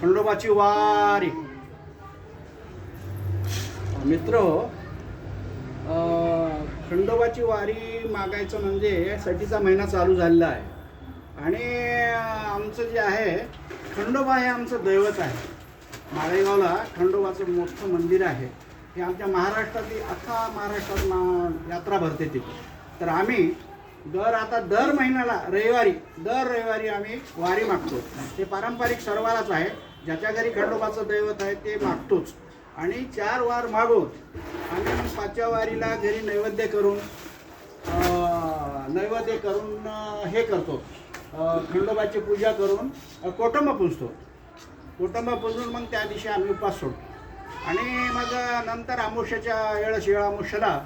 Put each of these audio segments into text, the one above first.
खंडोबाची वारी. मित्र, खंडोबाची वारी मागायचं म्हणजे सटीचा महिना चालू झालेला आहे आणि आमचं जे आहे खंडोबा हे आमचं दैवत आहे. माळेगावला खंडोबाचं मोठं मंदिर आहे. हे आमच्या महाराष्ट्रातील अख्खा महाराष्ट्रात यात्रा भरते तिथे. तर आम्ही दर महिन्याला दर रविवारी आम्ही वारी मागतो. ते पारंपरिक सर्वालाच आहे. ज्याच्या घरी खंडोबाचं दैवत आहे ते मागतोच. आणि 4 वार मागून आम्ही 5व्या वारीला घरी नैवेद्य करून हे करतो, खंडोबाची पूजा करून कुटुंब पुजतो. कुटुंब पुजून मग त्या दिवशी आम्ही उपास सोडतो. आणि मग नंतर अमावस्येच्या शिळा अमावस्येला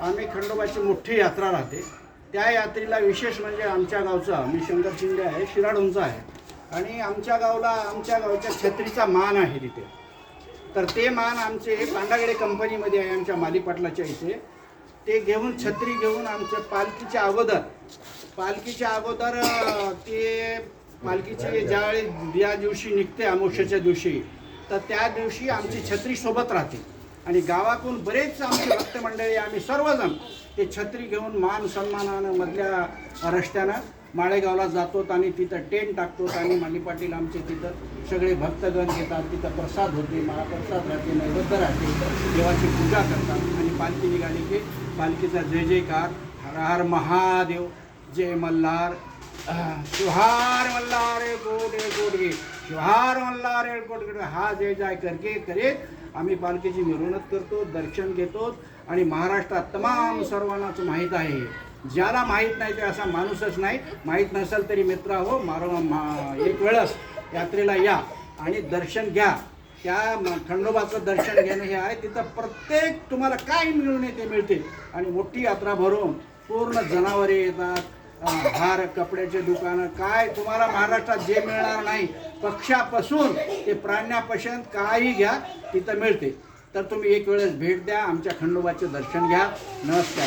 आम्ही खंडोबाची मोठी यात्रा राहते. त्या यात्रेला विशेष म्हणजे आमच्या गावचा, मी शंकर शिंदे आहे, शिराडोंचा आहे, आणि आमच्या गावच्या छत्रीचा मान आहे तिथे. तर ते मान आमचे पांडागडे कंपनीमध्ये आहे, आमच्या माली पाटलाच्या इथे. ते घेऊन छत्री घेऊन आमच्या पालखीच्या अगोदर ते पालखीची ज्या दिवशी निघते अमावस्येच्या दिवशी, तर त्या दिवशी आमची छत्री सोबत राहते. आणि गावातून बरेच आमचे भक्त मंडळी आम्ही सर्वजण ते छत्री घेऊन मान सन्मानानं मधल्या रस्त्यानं माळेगावला जातो आणि तिथं टेंट टाकतो. आणि माली पाटील आमचे तिथं सगळे भक्तगण येतात. तिथं प्रसाद होते, महाप्रसाद राहते, नैवेद्य राहते, देवाची पूजा करतात. आणि पालखी निघाली की पालखीचा जय जयकार, हर हर महादेव, जय मल्हार, शिवहार मल्हार गोडगे, शिवहार मल्हार गोडगे, हा जय जय करीत आम्ही पालखीची मिरवणूक करतो, दर्शन घेतो. आणि महाराष्ट्रात तमाम सर्वांनाच माहीत आहे. ज्याला माहीत नाही ते असा माणूसच नाही. माहीत नसेल तरी मित्र हो, एक वेळस यात्रेला या आणि दर्शन घ्या. त्या खंडोबाचं दर्शन घेणं हे आहे. तिथं प्रत्येक तुम्हाला काय मिळून ते मिळते. आणि मोठी यात्रा भरून पूर्ण जनावरे येतात, हार, कपड्याचे दुकानं, काय तुम्हाला महाराष्ट्रात जे मिळणार नाही, पक्ष्यापासून ते प्राण्यापर्यंत काही घ्या तिथं मिळते. तर तुम्ही एक वेळेस भेट द्या, आमच्या खंडोबाचे दर्शन घ्या. नमस्कार.